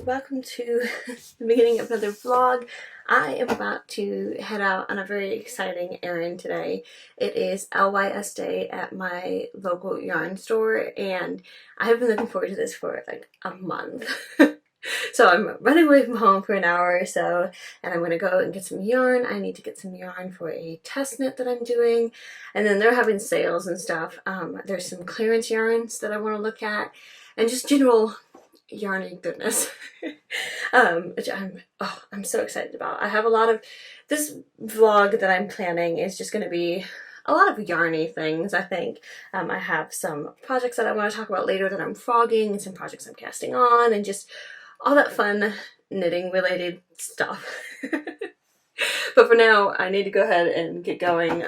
welcome to the beginning of another vlog. I am about to head out on a very exciting errand today. It is LYS day at my local yarn store, and I have been looking forward to this for like a month. So I'm running away from home for an hour or so, and I'm going to go and get some yarn. I need to get some yarn for a test knit that I'm doing, and then they're having sales and stuff. There's some clearance yarns that I want to look at, and just general yarny goodness, which I'm so excited about. I have a lot of, this vlog that I'm planning is just going to be a lot of yarny things, I think. I have some projects that I want to talk about later that I'm frogging, and some projects I'm casting on, and just all that fun knitting related stuff. But for now, I need to go ahead and get going.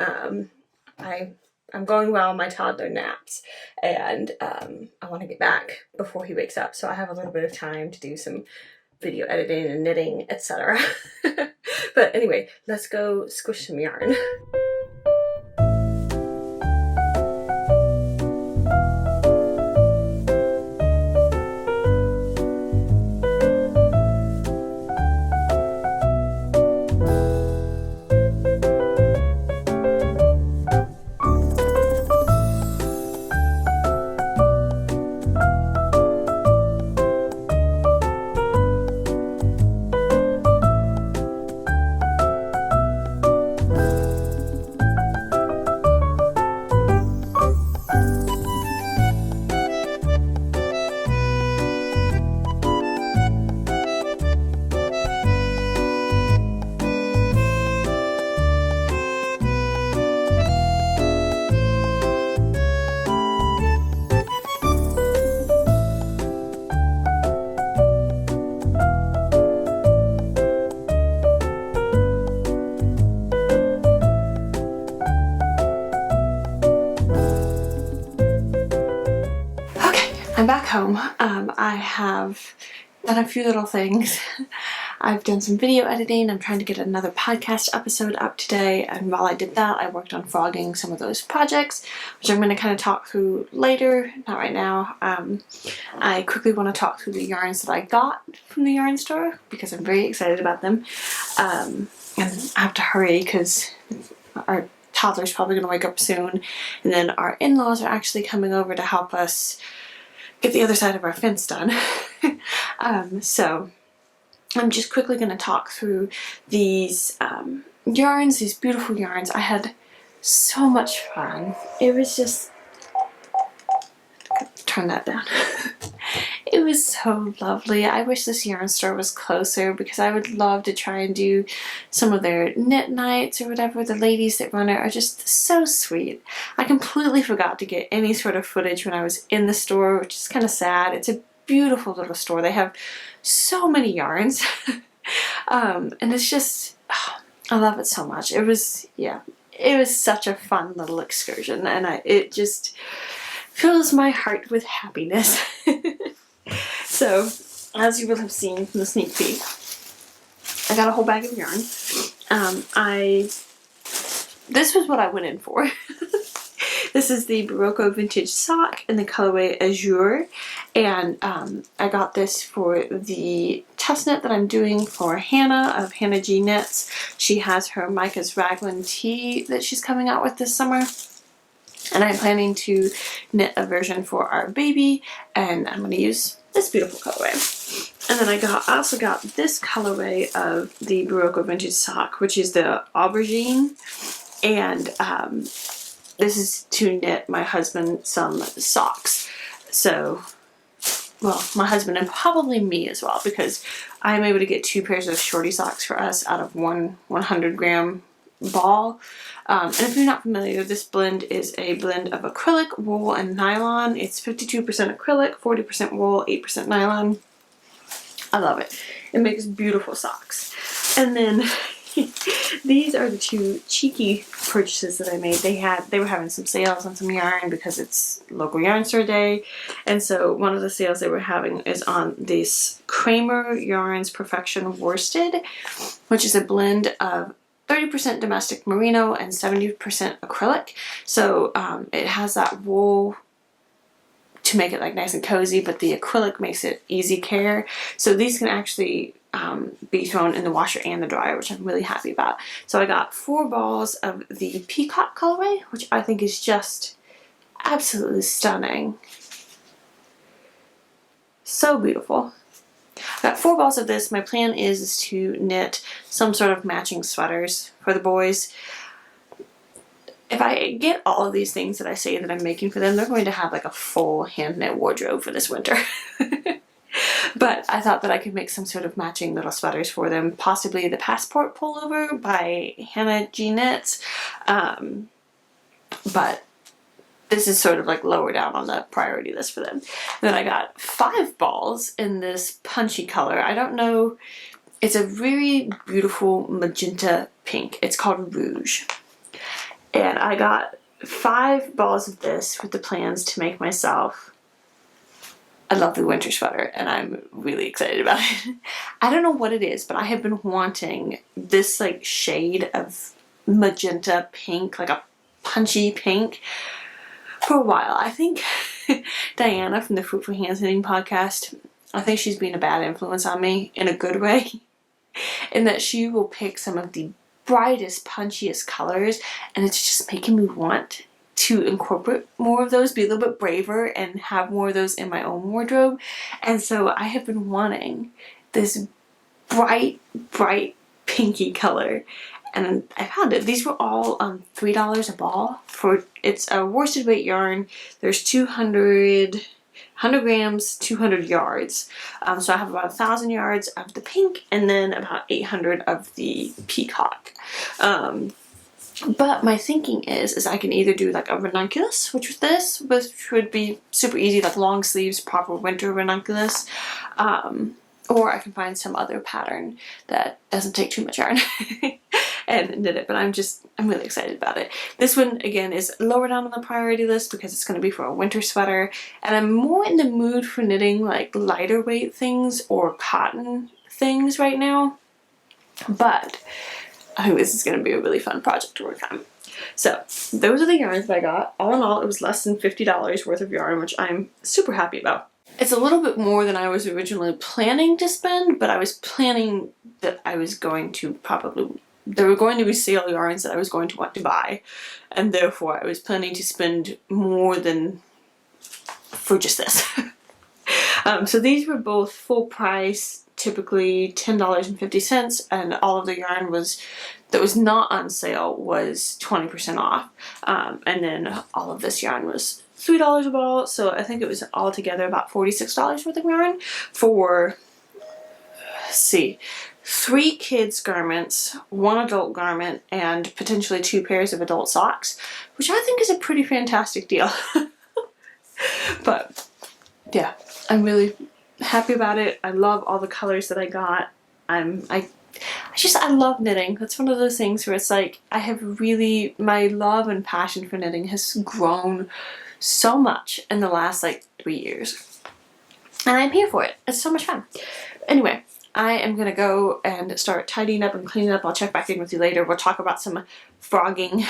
I'm going while my toddler naps, and I want to get back before he wakes up, so I have a little bit of time to do some video editing and knitting, etc. But anyway, let's go squish some yarn. I'm back home. I have done a few little things. I've done some video editing. I'm trying to get another podcast episode up today, and while I did that, I worked on frogging some of those projects, which I'm going to kind of talk through later, not right now. I quickly want to talk through the yarns that I got from the yarn store, because I'm very excited about them. And I have to hurry because our toddler's probably going to wake up soon, and then our in-laws are actually coming over to help us get the other side of our fence done. So I'm just quickly going to talk through these yarns, these beautiful yarns. I had so much fun. It was just, turn that down. It was so lovely. I wish this yarn store was closer, because I would love to try and do some of their knit nights or whatever. The ladies that run it are just so sweet. I completely forgot to get any sort of footage when I was in the store, which is kind of sad. It's a beautiful little store. They have so many yarns. And it's just, I love it so much. It was, yeah, it was such a fun little excursion, and it just fills my heart with happiness. So, as you will have seen from the sneak peek, I got a whole bag of yarn. This was what I went in for. This is the Barocco Vintage Sock in the colorway Azure, and I got this for the test knit that I'm doing for Hannah of Hannah G Knits. She has her Micah's Raglan tee that she's coming out with this summer. And I'm planning to knit a version for our baby, and I'm going to use this beautiful colorway. And then I also got this colorway of the Barocco Vintage Sock, which is the aubergine, and this is to knit my husband some socks. So, well, my husband and probably me as well, because I'm able to get 2 pairs of shorty socks for us out of one 100-gram ball. And if you're not familiar, this blend is a blend of acrylic, wool, and nylon. It's 52% acrylic, 40% wool, 8% nylon. I love it. It makes beautiful socks. And then these are the 2 cheeky purchases that I made. They were having some sales on some yarn because it's local yarn store day. And so one of the sales they were having is on this Kramer Yarns Perfection Worsted, which is a blend of 30% domestic merino and 70% acrylic. So it has that wool to make it like nice and cozy, but the acrylic makes it easy care. So these can actually be thrown in the washer and the dryer, which I'm really happy about. So I got 4 balls of the peacock colorway, which I think is just absolutely stunning. So beautiful. I got 4 balls of this. My plan is to knit some sort of matching sweaters for the boys. If I get all of these things that I say that I'm making for them, they're going to have like a full hand knit wardrobe for this winter. But I thought that I could make some sort of matching little sweaters for them, possibly the Passport Pullover by Hannah G Knits. But this is sort of like lower down on the priority list for them. And then I got 5 balls in this punchy color. I don't know, it's a really beautiful magenta pink. It's called Rouge. And I got 5 balls of this with the plans to make myself a lovely winter sweater, and I'm really excited about it. I don't know what it is, but I have been wanting this like shade of magenta pink, like a punchy pink, for a while. I think Diana from the Fruitful Hands Knitting podcast, I think she's been a bad influence on me in a good way, in that she will pick some of the brightest, punchiest colors, and it's just making me want to incorporate more of those, be a little bit braver, and have more of those in my own wardrobe. And so I have been wanting this bright, bright pinky color, and I found it. These were all $3 a ball. It's a worsted weight yarn. There's 100 grams, 200 yards. So I have about 1,000 yards of the pink and then about 800 of the peacock. But my thinking is I can either do like a ranunculus, which would be super easy, like long sleeves, proper winter ranunculus, or I can find some other pattern that doesn't take too much yarn and knit it. But I'm really excited about it. This one again is lower down on the priority list because it's going to be for a winter sweater, and I'm more in the mood for knitting like lighter weight things or cotton things right now. But I think this is going to be a really fun project to work on. So those are the yarns that I got. All in all, it was less than $50 worth of yarn, which I'm super happy about. It's a little bit more than I was originally planning to spend, but I was planning that I was going to there were going to be sale yarns that I was going to want to buy, and therefore I was planning to spend more than for just this. So these were both full price, typically $10.50, and all of the yarn that was not on sale was 20% off. And then all of this yarn was $3 a ball, so I think it was altogether about $46 worth of yarn for, let's see, 3 kids garments, 1 adult garment, and potentially 2 pairs of adult socks, which I think is a pretty fantastic deal. But yeah, I'm really happy about it. I love all the colors that I got. I love knitting. That's one of those things where it's like my love and passion for knitting has grown so much in the last like 3 years, and I'm here for it. It's so much fun. Anyway, I am gonna go and start tidying up and cleaning up. I'll check back in with you later. We'll talk about some frogging,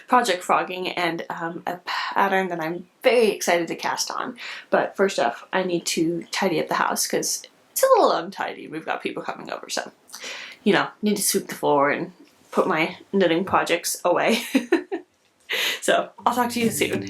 project frogging, and a pattern that I'm very excited to cast on. But first off, I need to tidy up the house because it's a little untidy. We've got people coming over, so need to sweep the floor and put my knitting projects away. So I'll talk to you soon.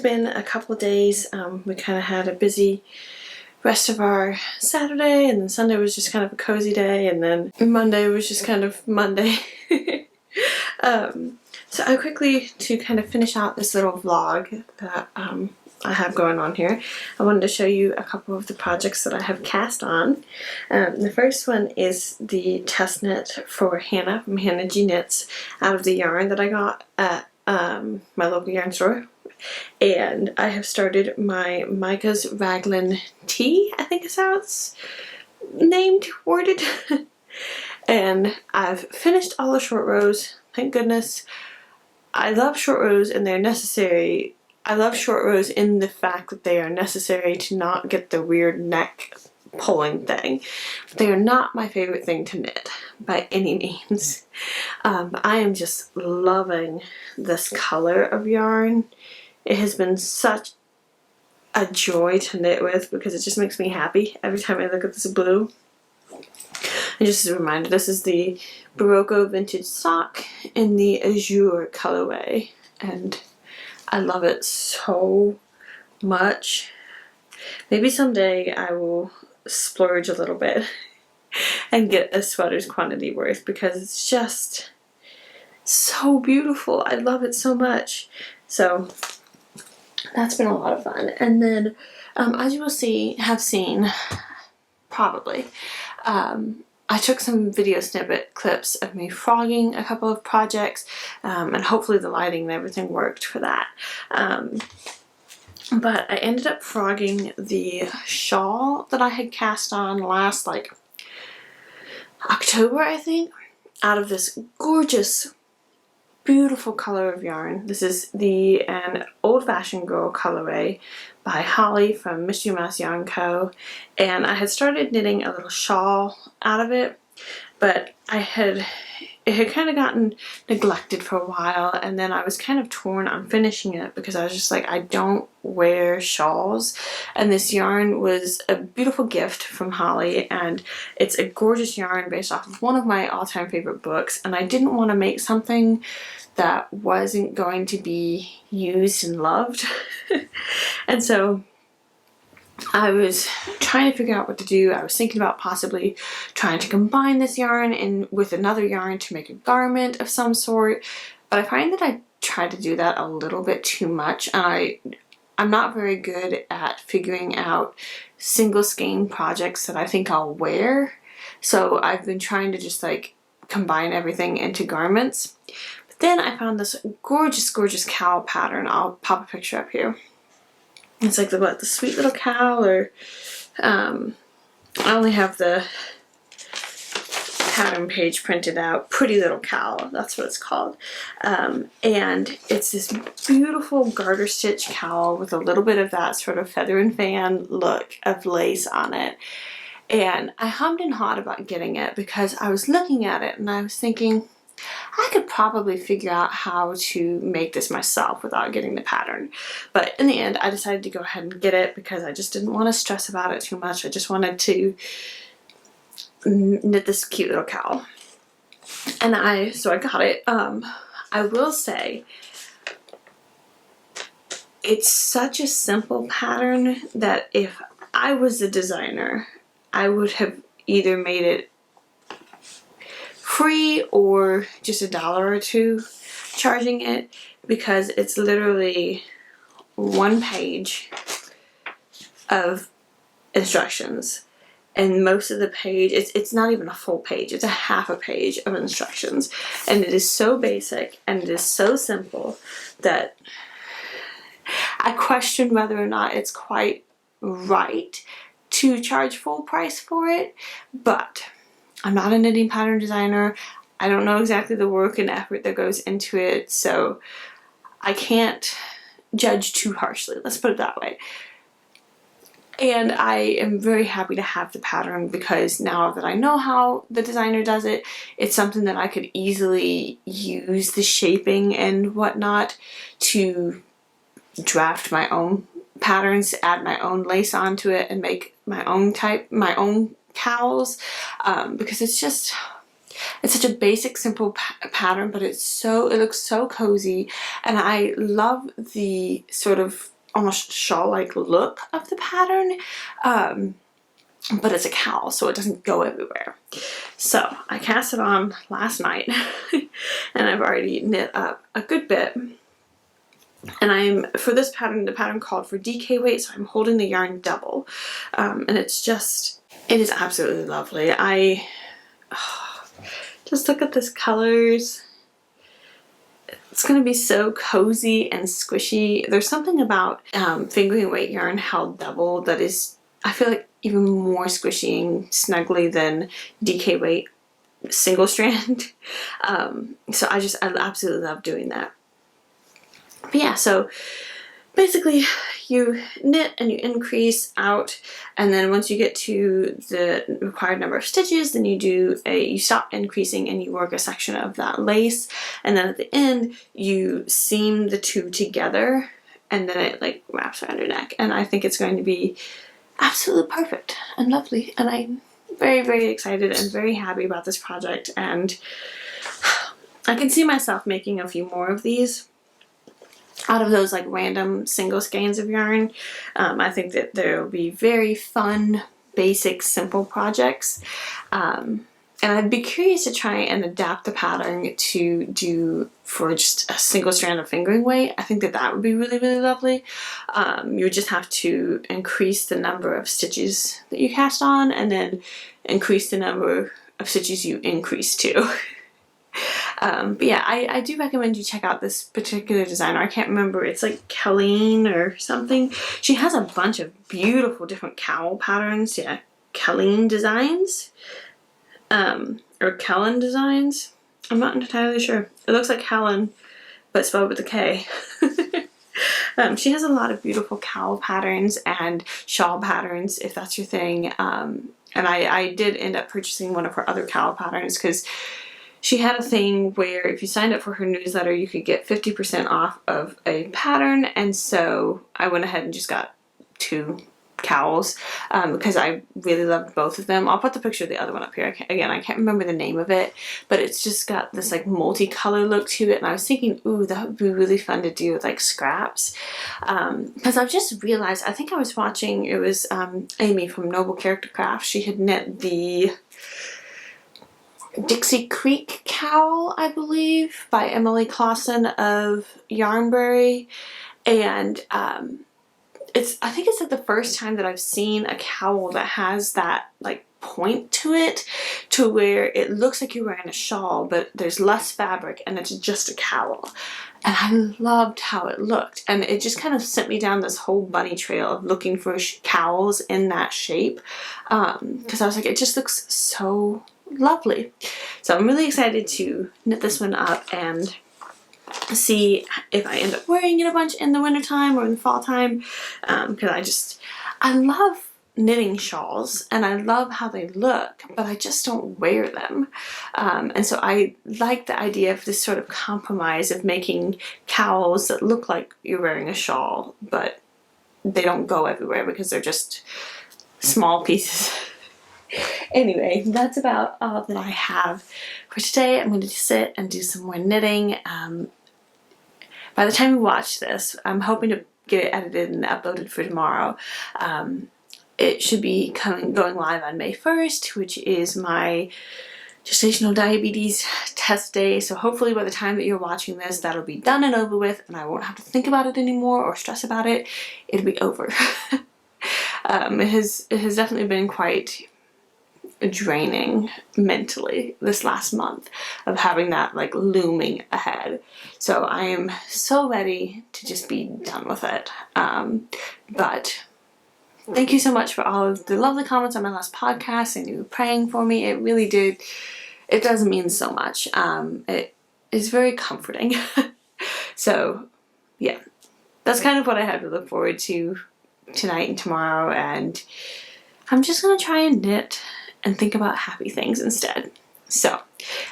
been a couple of days. We kind of had a busy rest of our Saturday, and then Sunday was just kind of a cozy day, and then Monday was just kind of Monday. So I quickly, to kind of finish out this little vlog that I have going on here, I wanted to show you a couple of the projects that I have cast on. The first one is the test knit for Hannah from Hannah G Knits out of the yarn that I got at my local yarn store. And I have started my Micah's Raglan tee, I think is how it's named, worded. And I've finished all the short rows, thank goodness. I love short rows and they're necessary. I love short rows in the fact that they are necessary to not get the weird neck pulling thing. But they are not my favorite thing to knit by any means. I am just loving this color of yarn. It has been such a joy to knit with because it just makes me happy every time I look at this blue. And just as a reminder, this is the Barocco Vintage Sock in the Azure colorway, and I love it so much. Maybe someday I will splurge a little bit and get a sweater's quantity worth because it's just so beautiful. I love it so much. So that's been a lot of fun. And then as you will have seen probably, I took some video snippet clips of me frogging a couple of projects, and hopefully the lighting and everything worked for that. But I ended up frogging the shawl that I had cast on last, like, October, I think, out of this gorgeous, beautiful color of yarn. This is an Old Fashioned Girl colorway by Holly from Mystery Mouse Yarn Co. And I had started knitting a little shawl out of it, but it had kind of gotten neglected for a while, and then I was kind of torn on finishing it because I was just like, I don't wear shawls, and this yarn was a beautiful gift from Holly, and it's a gorgeous yarn based off of one of my all-time favorite books, and I didn't want to make something that wasn't going to be used and loved. And so I was trying to figure out what to do. I was thinking about possibly trying to combine this yarn with another yarn to make a garment of some sort, but I find that I try to do that a little bit too much, and I'm not very good at figuring out single skein projects that I think I'll wear. So I've been trying to just like combine everything into garments. But then I found this gorgeous, gorgeous cowl pattern. I'll pop a picture up here. It's like the sweet little cowl, or I only have the pattern page printed out. Pretty Little Cowl, that's what it's called. And it's this beautiful garter stitch cowl with a little bit of that sort of feather and fan look of lace on it. And I hummed and hawed about getting it because I was looking at it and I was thinking, I could probably figure out how to make this myself without getting the pattern. But in the end, I decided to go ahead and get it because I just didn't want to stress about it too much. I just wanted to knit this cute little cowl. And so I got it. I will say, it's such a simple pattern that if I was the designer, I would have either made it free or just $1 or $2 charging it, because it's literally one page of instructions, and most of the page, it's not even a full page, it's a half a page of instructions, and it is so basic and it is so simple that I question whether or not it's quite right to charge full price for it. But I'm not a knitting pattern designer. I don't know exactly the work and effort that goes into it, so I can't judge too harshly, let's put it that way. And I am very happy to have the pattern because now that I know how the designer does it, it's something that I could easily use the shaping and whatnot to draft my own patterns, add my own lace onto it, and make my own cowls, because it's such a basic, simple pattern, but it looks so cozy, and I love the sort of almost shawl-like look of the pattern, but it's a cowl, so it doesn't go everywhere. So I cast it on last night and I've already knit up a good bit. And for this pattern, the pattern called for DK weight, so I'm holding the yarn double. And it is absolutely lovely. Just look at this colors. It's going to be so cozy and squishy. There's something about fingering weight yarn held double that is, I feel like, even more squishy and snuggly than DK weight single strand. So I absolutely love doing that. But yeah, so basically you knit and you increase out, and then once you get to the required number of stitches, then you stop increasing and you work a section of that lace, and then at the end you seam the two together, and then it like wraps around your neck, and I think it's going to be absolutely perfect and lovely, and I'm very, very excited and very happy about this project, and I can see myself making a few more of these out of those like random single skeins of yarn. I think that there will be very fun, basic, simple projects. And I'd be curious to try and adapt the pattern to do for just a single strand of fingering weight. I think that that would be really, really lovely. You would just have to increase the number of stitches that you cast on, and then increase the number of stitches you increase to. But yeah, I do recommend you check out this particular designer. I can't remember, it's like Colleen or something. She has a bunch of beautiful different cowl patterns. Yeah, Colleen Designs. Or Kellen Designs. I'm not entirely sure. It looks like Helen, but spelled with a K. She has a lot of beautiful cowl patterns and shawl patterns, if that's your thing. And I did end up purchasing one of her other cowl patterns because she had a thing where if you signed up for her newsletter, you could get 50% off of a pattern, and so I went ahead and just got 2 cowls because I really loved both of them. I'll put the picture of the other one up here. I can't remember the name of it, but it's just got this like multicolor look to it, and I was thinking, ooh, that would be really fun to do with like scraps, because I've just realized, I think I was watching, it was Amy from Noble Character Craft. She had knit the Dixie Creek cowl, I believe, by Emily Clausen of Yarnberry, and I think it's like the first time that I've seen a cowl that has that like point to it, to where it looks like you're wearing a shawl, but there's less fabric and it's just a cowl. And I loved how it looked, and it just kind of sent me down this whole bunny trail of looking for cowls in that shape, because I was like, it just looks so lovely. So I'm really excited to knit this one up and see if I end up wearing it a bunch in the wintertime or in the fall time, because I love knitting shawls and I love how they look, but I just don't wear them, and so I like the idea of this sort of compromise of making cowls that look like you're wearing a shawl, but they don't go everywhere because they're just small pieces. Anyway, that's about all that I have for today. I'm going to sit and do some more knitting. By the time you watch this, I'm hoping to get it edited and uploaded for tomorrow. It should be going live on May 1st, which is my gestational diabetes test day. So hopefully by the time that you're watching this, that'll be done and over with, and I won't have to think about it anymore or stress about it. It'll be over. It has definitely been quite draining mentally this last month of having that like looming ahead. So I am so ready to just be done with it. But thank you so much for all of the lovely comments on my last podcast, and you were praying for me. It really did. It does mean so much. It is very comforting. So yeah, that's kind of what I have to look forward to tonight and tomorrow, and I'm just gonna try and knit and think about happy things instead. So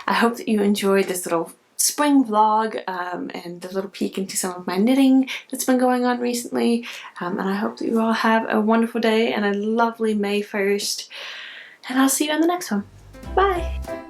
I hope that you enjoyed this little spring vlog and the little peek into some of my knitting that's been going on recently, and I hope that you all have a wonderful day and a lovely May 1st, and I'll see you in the next one. Bye!